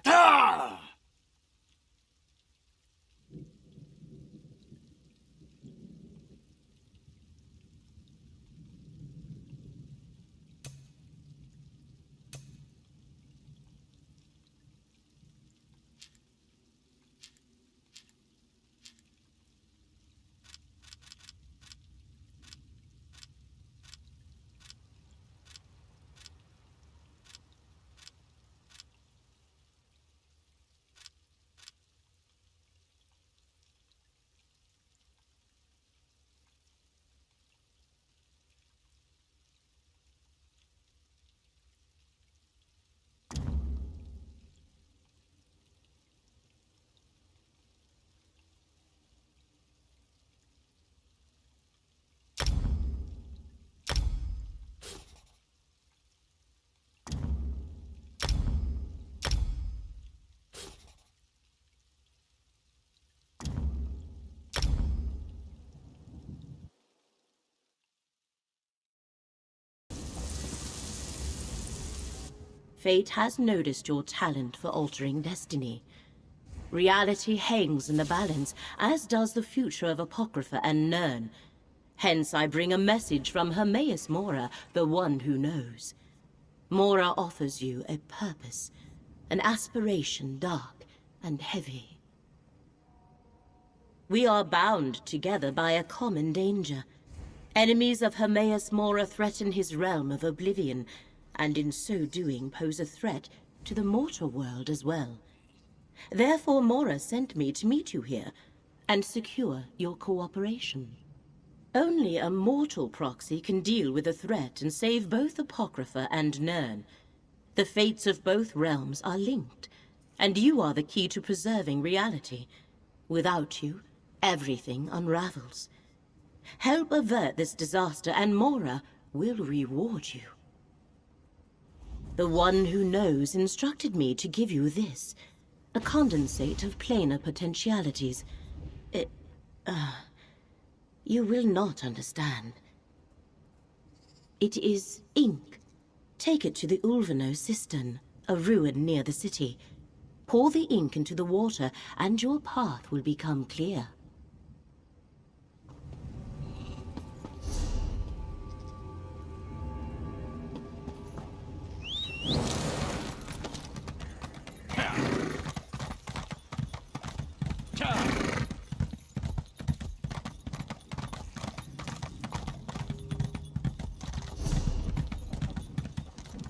Ah! Fate has noticed your talent for altering destiny. Reality hangs in the balance, as does the future of Apocrypha and Nirn. Hence I bring a message from House Mora, the one who knows. Mora offers you a purpose, an aspiration dark and heavy. We are bound together by a common danger. Enemies of House Mora threaten his realm of oblivion, and in so doing pose a threat to the mortal world as well. Therefore Mora sent me to meet you here, and secure your cooperation. Only a mortal proxy can deal with the threat and save both Apocrypha and Nirn. The fates of both realms are linked, and you are the key to preserving reality. Without you, everything unravels. Help avert this disaster, and Mora will reward you. The one who knows instructed me to give you this, a condensate of planar potentialities. You will not understand. It is ink. Take it to the Ulvano cistern, a ruin near the city. Pour the ink into the water, and your path will become clear.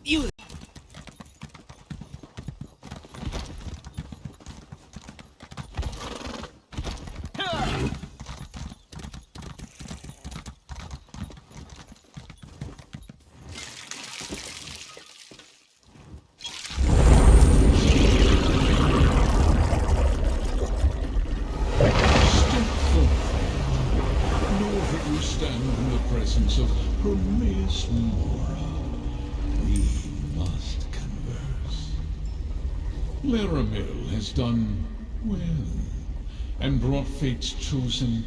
You... Of House Mora, we must converse. Laramil has done well, and brought fate's chosen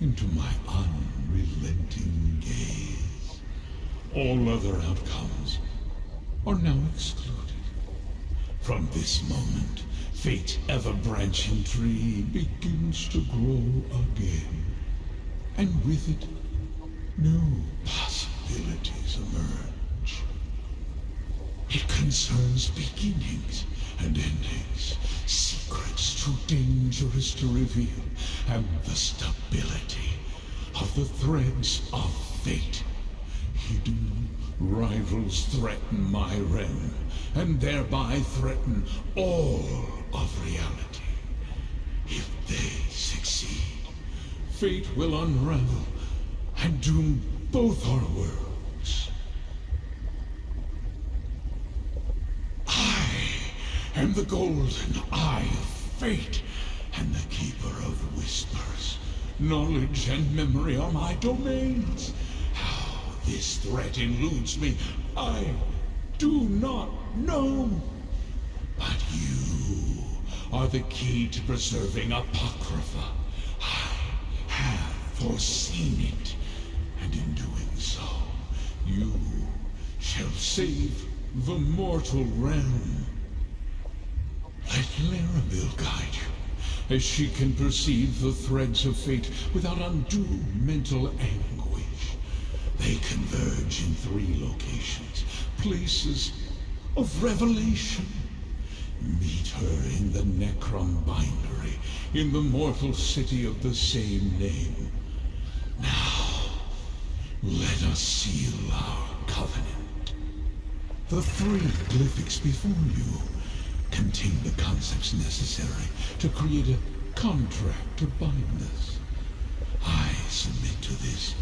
into my unrelenting gaze. All other outcomes are now excluded. From this moment, fate's ever-branching tree begins to grow again, and with it, new possibilities emerge. It concerns beginnings and endings, secrets too dangerous to reveal, and the stability of the threads of fate. Hidden rivals threaten my realm, and thereby threaten all of reality. If they succeed, fate will unravel and doom both our worlds. I am the golden eye of fate, and the keeper of whispers. Knowledge and memory are my domains. How this threat eludes me, I do not know. But you are the key to preserving Apocrypha. I have foreseen it. And in doing so, you shall save the mortal realm. Let Larabil guide you, as she can perceive the threads of fate without undue mental anguish. They converge in 3 locations, places of revelation. Meet her in the Necrom Bindery, in the mortal city of the same name. Now, let us seal our covenant. The 3 glyphics before you contain the concepts necessary to create a contract to bind us. I submit to this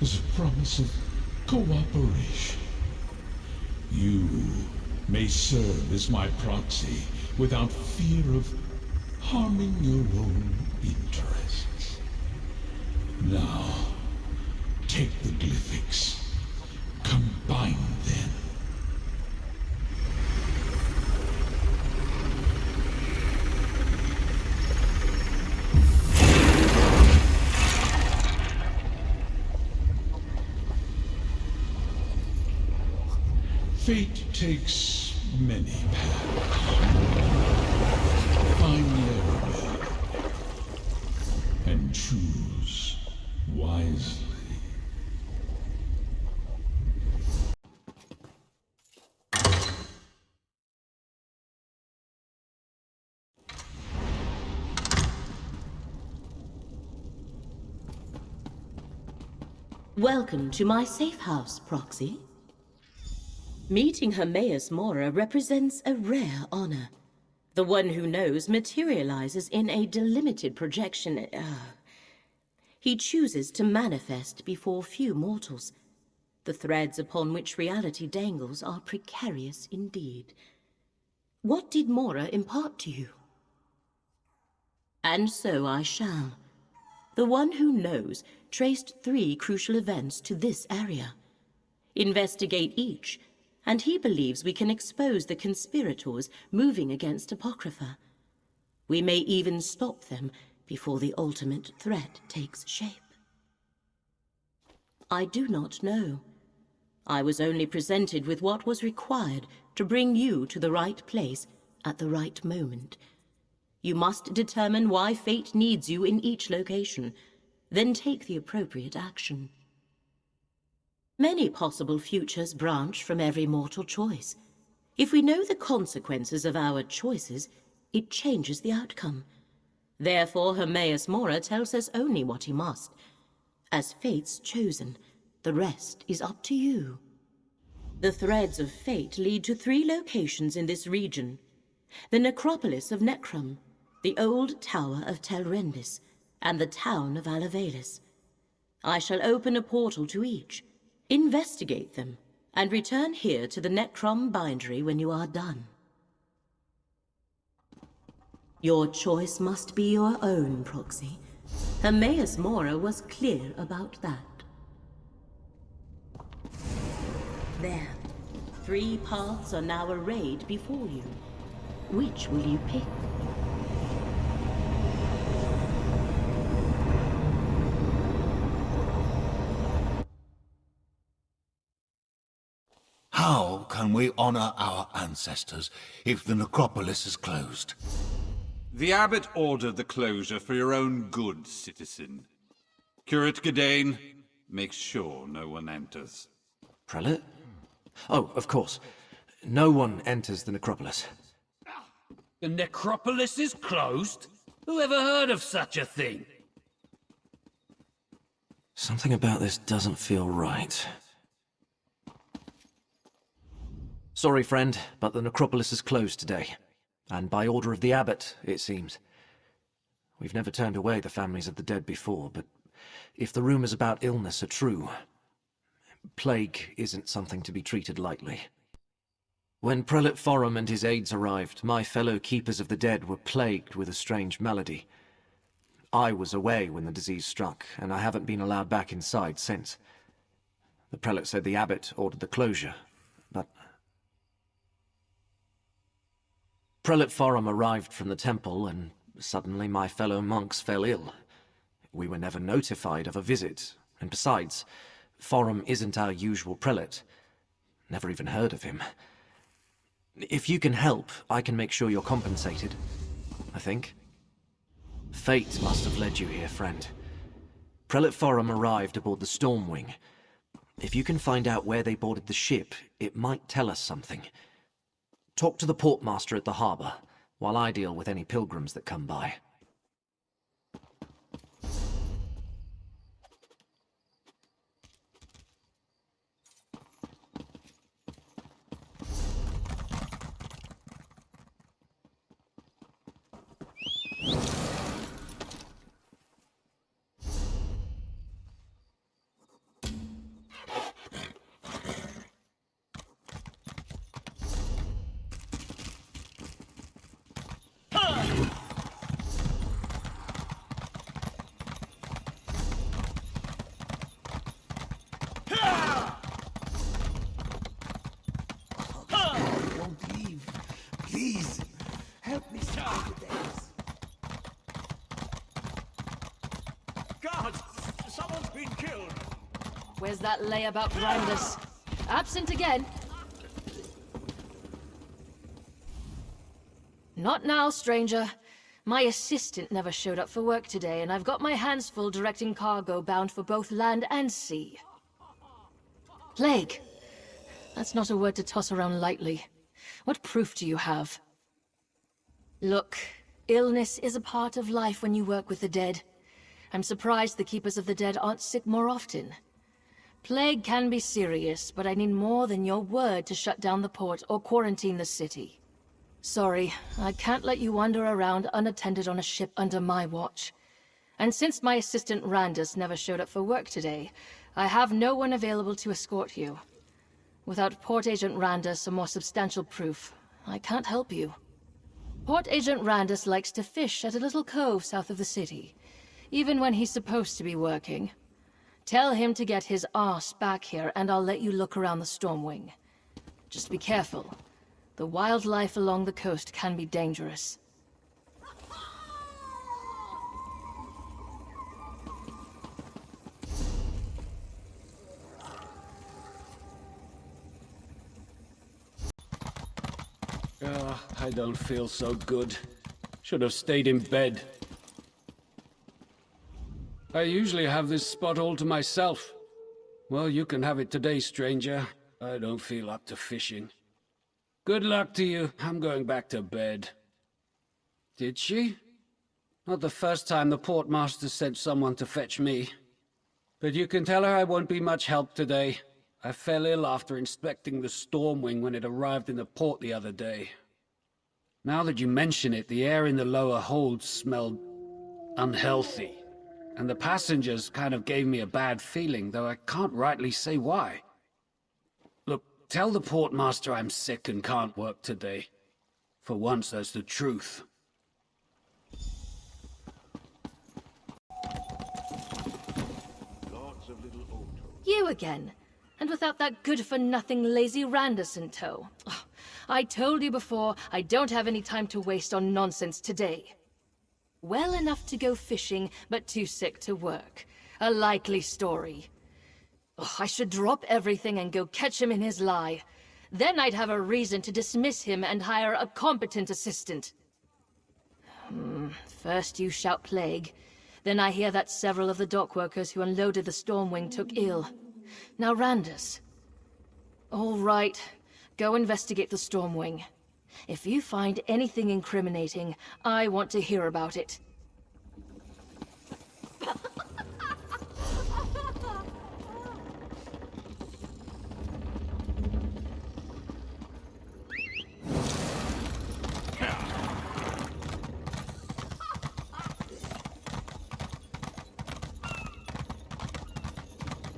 as a promise of cooperation. You may serve as my proxy without fear of harming your own interests. Now, take the glyphics, combine them. Fate takes many paths. Find Larabil and choose wisely. Welcome to my safe house, Proxy. Meeting Hermaeus Mora represents a rare honor. The one who knows materializes in a delimited projection. He chooses to manifest before few mortals. The threads upon which reality dangles are precarious indeed. What did Mora impart to you? And so I shall. The one who knows traced 3 crucial events to this area. Investigate each, and he believes we can expose the conspirators moving against Apocrypha. We may even stop them before the ultimate threat takes shape. I do not know. I was only presented with what was required to bring you to the right place at the right moment. You must determine why fate needs you in each location, then take the appropriate action. Many possible futures branch from every mortal choice. If we know the consequences of our choices, it changes the outcome. Therefore, Hermaeus Mora tells us only what he must. As fate's chosen, the rest is up to you. The threads of fate lead to 3 locations in this region. The necropolis of Necrom, the old tower of Telrendis, and the town of Alavelis. I shall open a portal to each. Investigate them, and return here to the Necrom Bindery when you are done. Your choice must be your own, Proxy. Hermaeus Mora was clear about that. There. 3 paths are now arrayed before you. Which will you pick? How can we honor our ancestors if the necropolis is closed? The abbot ordered the closure for your own good, citizen. Curate Gadain, make sure no one enters. Prelate? Oh, of course. No one enters the necropolis. The necropolis is closed? Who ever heard of such a thing? Something about this doesn't feel right. Sorry, friend, but the necropolis is closed today. And by order of the abbot, it seems. We've never turned away the families of the dead before, but if the rumors about illness are true, plague isn't something to be treated lightly. When Prelate Forum and his aides arrived, my fellow keepers of the dead were plagued with a strange malady. I was away when the disease struck, and I haven't been allowed back inside since. The prelate said the abbot ordered the closure, but... Prelate Forum arrived from the temple, and suddenly my fellow monks fell ill. We were never notified of a visit, and besides, Forum isn't our usual prelate. Never even heard of him. If you can help, I can make sure you're compensated. I think. Fate must have led you here, friend. Prelate Forum arrived aboard the Stormwing. If you can find out where they boarded the ship, it might tell us something. Talk to the portmaster at the harbor, while I deal with any pilgrims that come by. Don't leave. Please, help me start with this. Guards! Someone's been killed! Where's that layabout Randus? Absent again? Not now, stranger. My assistant never showed up for work today, and I've got my hands full directing cargo bound for both land and sea. Plague. That's not a word to toss around lightly. What proof do you have? Look, illness is a part of life when you work with the dead. I'm surprised the Keepers of the Dead aren't sick more often. Plague can be serious, but I need more than your word to shut down the port or quarantine the city. Sorry, I can't let you wander around unattended on a ship under my watch. And since my assistant Randus never showed up for work today, I have no one available to escort you. Without Port Agent Randus or more substantial proof, I can't help you. Port Agent Randus likes to fish at a little cove south of the city, even when he's supposed to be working. Tell him to get his arse back here, and I'll let you look around the Stormwing. Just be careful. The wildlife along the coast can be dangerous. I don't feel so good. Should have stayed in bed. I usually have this spot all to myself. Well, you can have it today, stranger. I don't feel up to fishing. Good luck to you. I'm going back to bed. Did she? Not the first time the portmaster sent someone to fetch me. But you can tell her I won't be much help today. I fell ill after inspecting the Stormwing when it arrived in the port the other day. Now that you mention it, the air in the lower hold smelled unhealthy. And the passengers kind of gave me a bad feeling, though I can't rightly say why. Look, tell the portmaster I'm sick and can't work today. For once, that's the truth. You again? And without that good-for-nothing lazy Randus in tow. Oh, I told you before, I don't have any time to waste on nonsense today. Well enough to go fishing, but too sick to work. A likely story. Oh, I should drop everything and go catch him in his lie. Then I'd have a reason to dismiss him and hire a competent assistant. First you shout plague. Then I hear that several of the dock workers who unloaded the Stormwing took ill. Now Randus. All right, go investigate the Stormwing. If you find anything incriminating, I want to hear about it.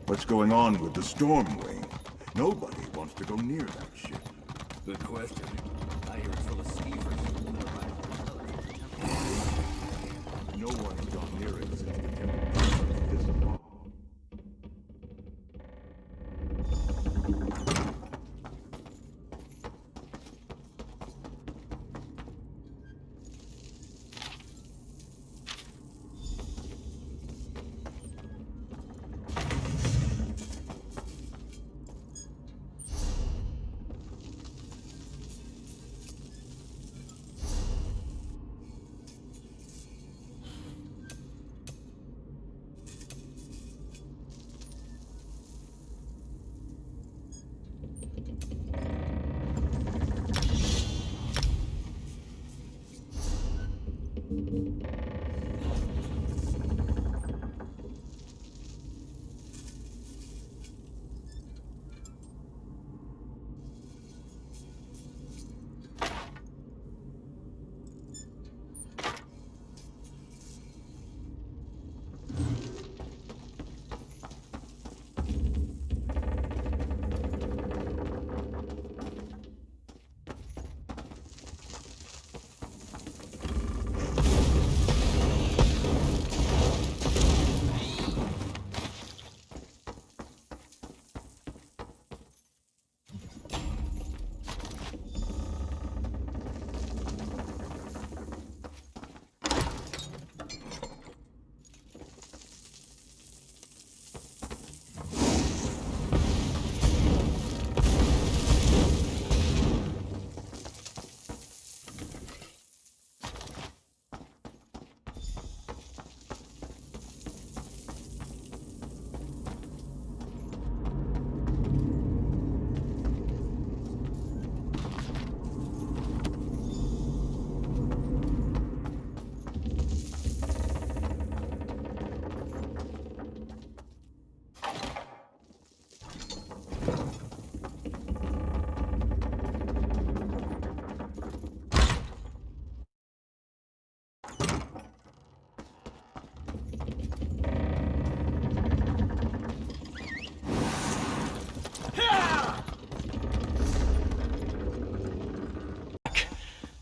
What's going on with the Stormwing? Nobody wants to go near that ship. Good question. I hear it's full of skeevers. No one has gone near it since the Temple disappeared.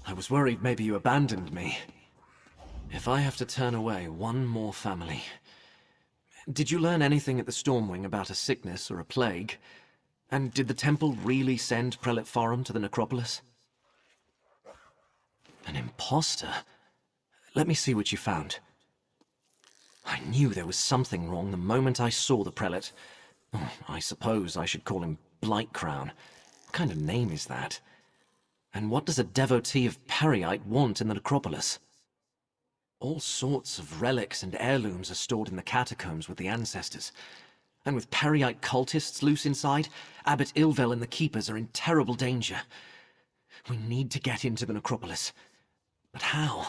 I was worried maybe you abandoned me. If I have to turn away one more family... Did you learn anything at the Stormwing about a sickness or a plague? And did the temple really send Prelate Forum to the necropolis? An imposter? Let me see what you found. I knew there was something wrong the moment I saw the prelate. Oh, I suppose I should call him Blightcrown. What kind of name is that? And what does a devotee of Periite want in the necropolis? All sorts of relics and heirlooms are stored in the catacombs with the ancestors. And with Periite cultists loose inside, Abbot Ilvel and the Keepers are in terrible danger. We need to get into the necropolis. But how?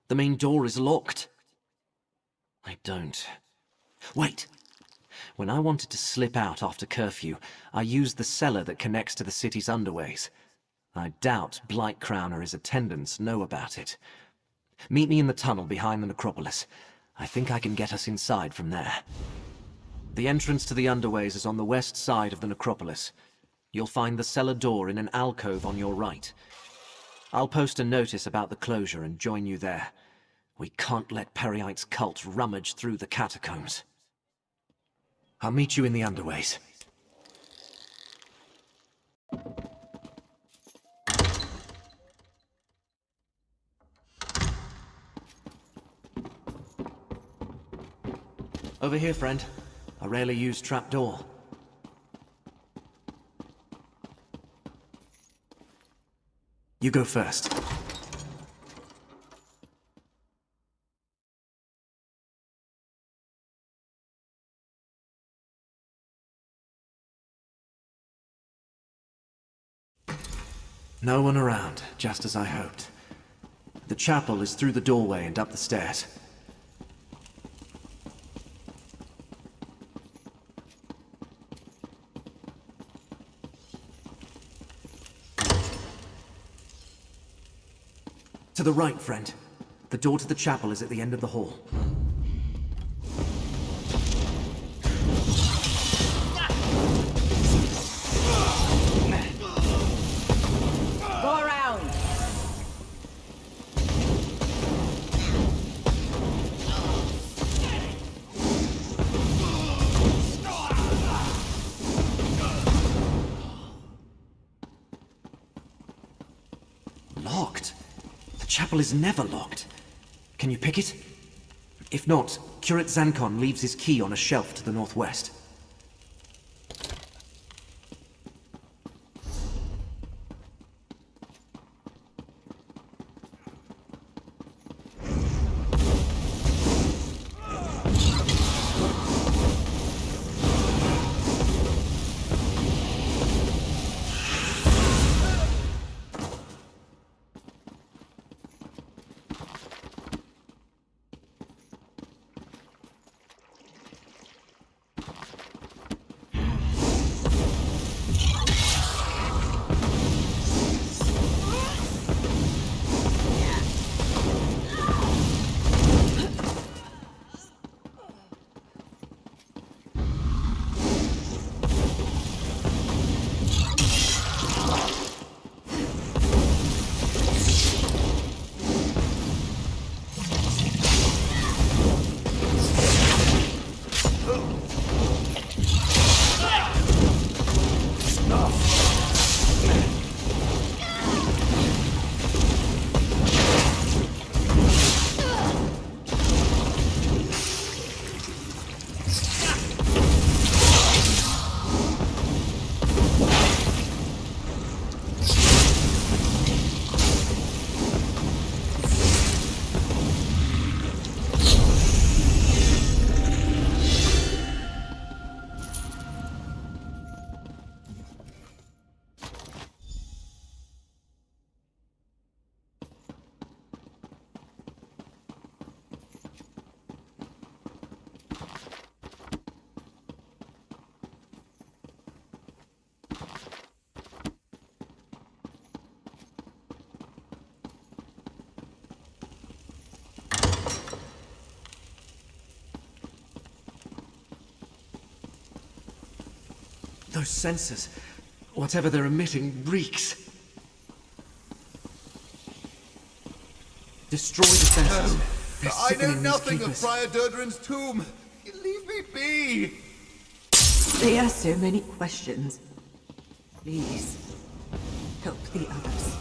The main door is locked. I don't. Wait! When I wanted to slip out after curfew, I used the cellar that connects to the city's underways. I doubt Blightcrown or his attendants know about it. Meet me in the tunnel behind the necropolis. I think I can get us inside from there. The entrance to the underways is on the west side of the necropolis. You'll find the cellar door in an alcove on your right. I'll post a notice about the closure and join you there. We can't let Periite's cult rummage through the catacombs. I'll meet you in the underways. Over here, friend. I rarely use trapdoor. You go first. No one around, just as I hoped. The chapel is through the doorway and up the stairs. To the right, friend. The door to the chapel is at the end of the hall. Go around! Locked? The chapel is never locked. Can you pick it? If not, Curate Zancon leaves his key on a shelf to the northwest. Those sensors, whatever they're emitting, reeks. Destroy the sensors. They're I know sickening these nothing of keepers. Friar Durdren's tomb. Leave me be. They ask so many questions. Please, help the others.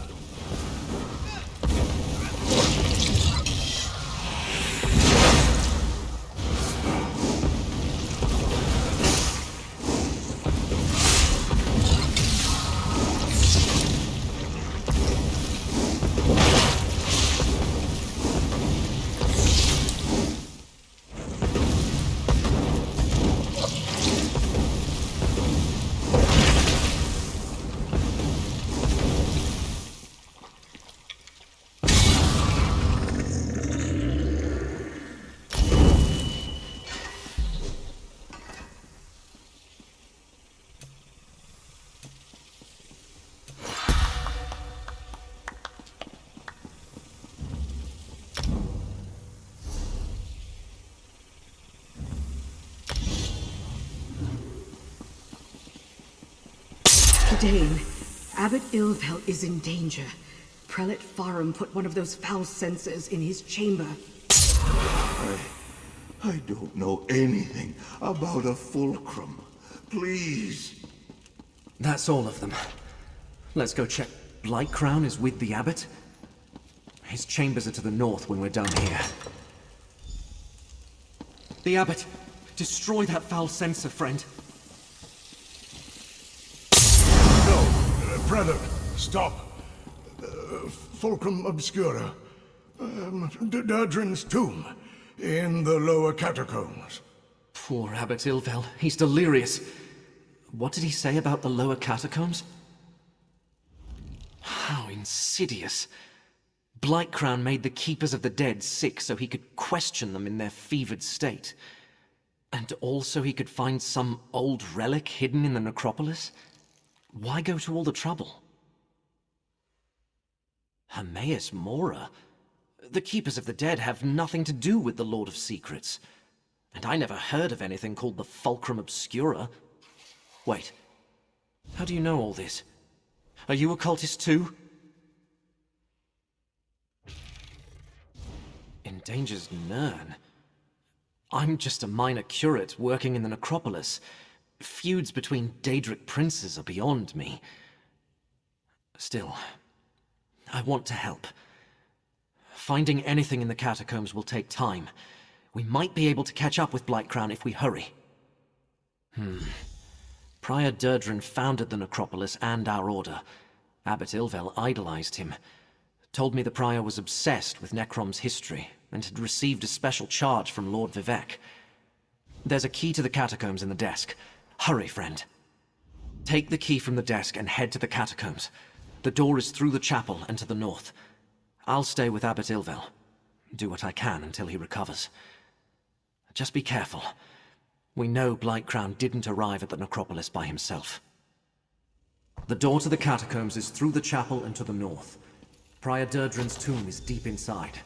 Dane, Abbot Ilvel is in danger. Prelate Farum put one of those foul sensors in his chamber. I don't know anything about a fulcrum. Please. That's all of them. Let's go check. Blightcrown is with the abbot? His chambers are to the north when we're done here. The abbot! Destroy that foul sensor, friend. Brother, stop. Fulcrum Obscura. Durdren's tomb. In the lower catacombs. Poor Abbot Ilvel. He's delirious. What did he say about the lower catacombs? How insidious. Blightcrown made the Keepers of the Dead sick so he could question them in their fevered state. And also he could find some old relic hidden in the necropolis? Why go to all the trouble? House Mora? The Keepers of the Dead have nothing to do with the Lord of Secrets. And I never heard of anything called the Fulcrum Obscura. Wait, how do you know all this? Are you a cultist too? Endangers Nirn? I'm just a minor curate working in the necropolis. Feuds between Daedric princes are beyond me. Still, I want to help. Finding anything in the catacombs will take time. We might be able to catch up with Blightcrown if we hurry. Prior Durdren founded the necropolis and our order. Abbot Ilvel idolized him. Told me the prior was obsessed with Necrom's history and had received a special charge from Lord Vivek. There's a key to the catacombs in the desk. Hurry, friend. Take the key from the desk and head to the catacombs. The door is through the chapel and to the north. I'll stay with Abbot Ilvel. Do what I can until he recovers. Just be careful. We know Blightcrown didn't arrive at the necropolis by himself. The door to the catacombs is through the chapel and to the north. Prior Durdren's tomb is deep inside.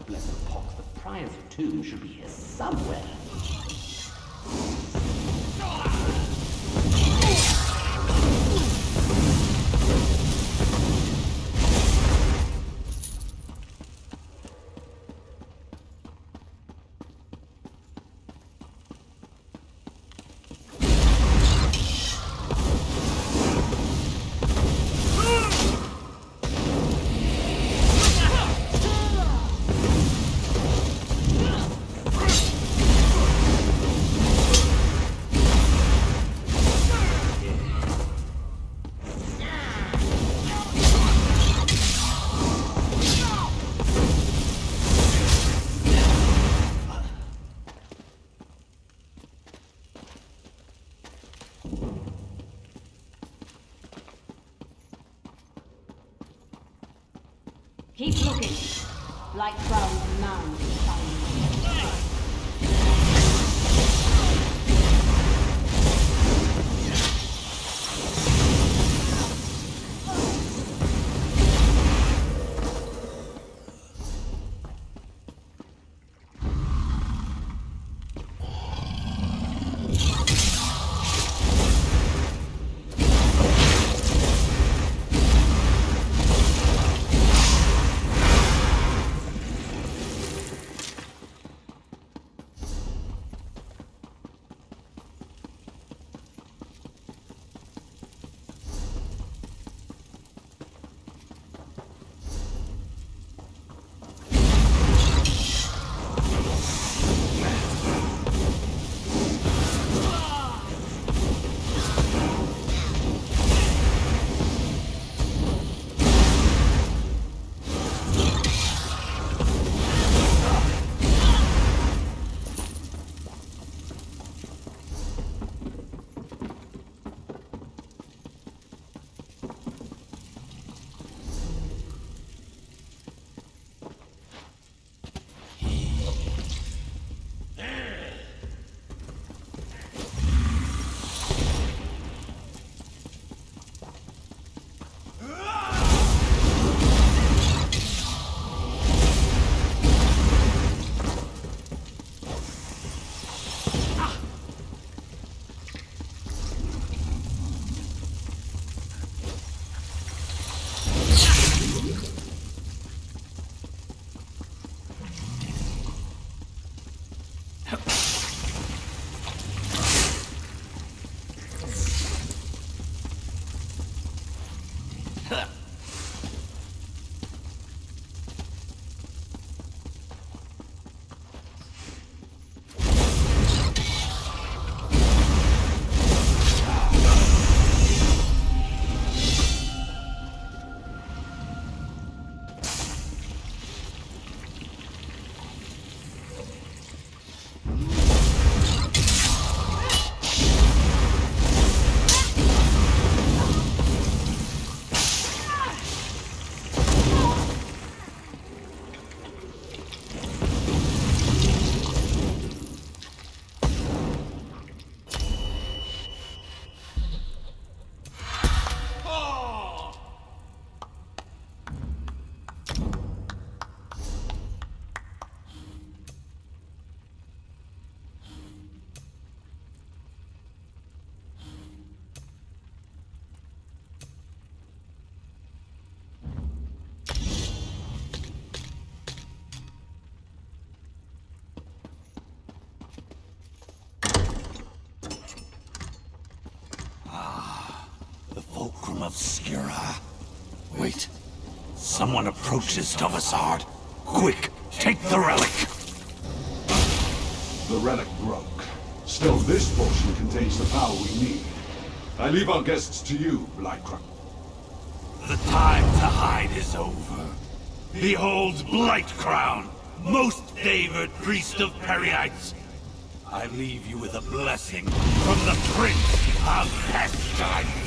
Blessed pox, the prior's tomb should be here somewhere. Keep looking. Light Crown's mound is found. Obscura. Wait. Someone approaches Tovasard. Quick, take the relic. The relic broke. Still, this portion contains the power we need. I leave our guests to you, Lycra. The time to hide is over. Behold Blightcrown, most favored priest of Periites. I leave you with a blessing from the Prince of Pestilence.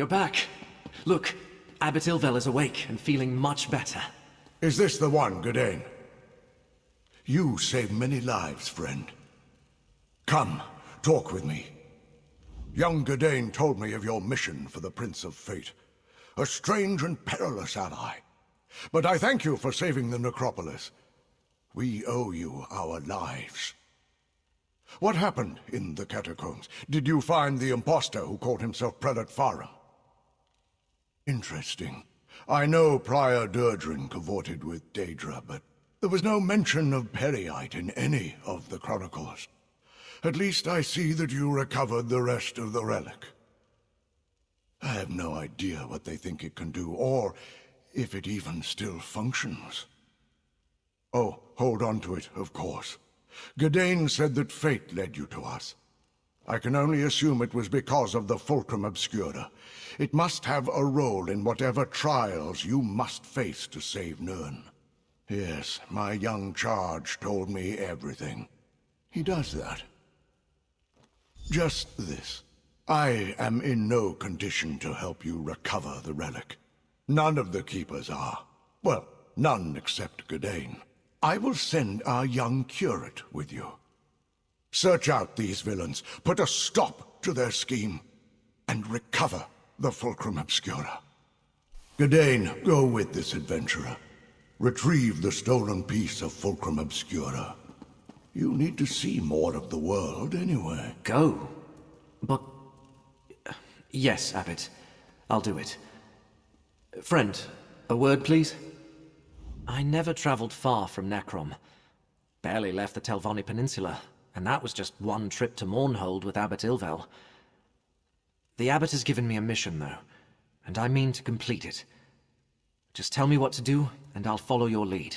You're back. Look, Abbot Ilvel is awake and feeling much better. Is this the one, Gadain? You saved many lives, friend. Come, talk with me. Young Gadain told me of your mission for the Prince of Fate. A strange and perilous ally. But I thank you for saving the necropolis. We owe you our lives. What happened in the catacombs? Did you find the impostor who called himself Prelate Farum? Interesting. I know Prior Durdrin cavorted with Daedra, but there was no mention of Periite in any of the chronicles. At least I see that you recovered the rest of the relic. I have no idea what they think it can do, or if it even still functions. Oh, hold on to it, of course. Gadain said that fate led you to us. I can only assume it was because of the Fulcrum Obscura. It must have a role in whatever trials you must face to save Nirn. Yes, my young charge told me everything. He does that. Just this. I am in no condition to help you recover the relic. None of the Keepers are. Well, none except Gadain. I will send our young curate with you. Search out these villains, put a stop to their scheme, and recover the Fulcrum Obscura. Gadain, go with this adventurer. Retrieve the stolen piece of Fulcrum Obscura. You need to see more of the world anyway. Go? But... Yes, Abbot. I'll do it. Friend, a word, please? I never traveled far from Necrom. Barely left the Telvanni Peninsula, and that was just one trip to Mournhold with Abbot Ilvel. The Abbot has given me a mission, though, and I mean to complete it. Just tell me what to do, and I'll follow your lead.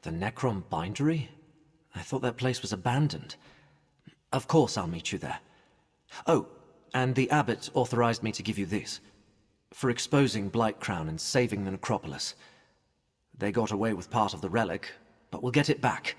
The Necrom Bindery? I thought that place was abandoned. Of course I'll meet you there. Oh, and the Abbot authorized me to give you this. For exposing Blightcrown and saving the necropolis. They got away with part of the relic, but we'll get it back.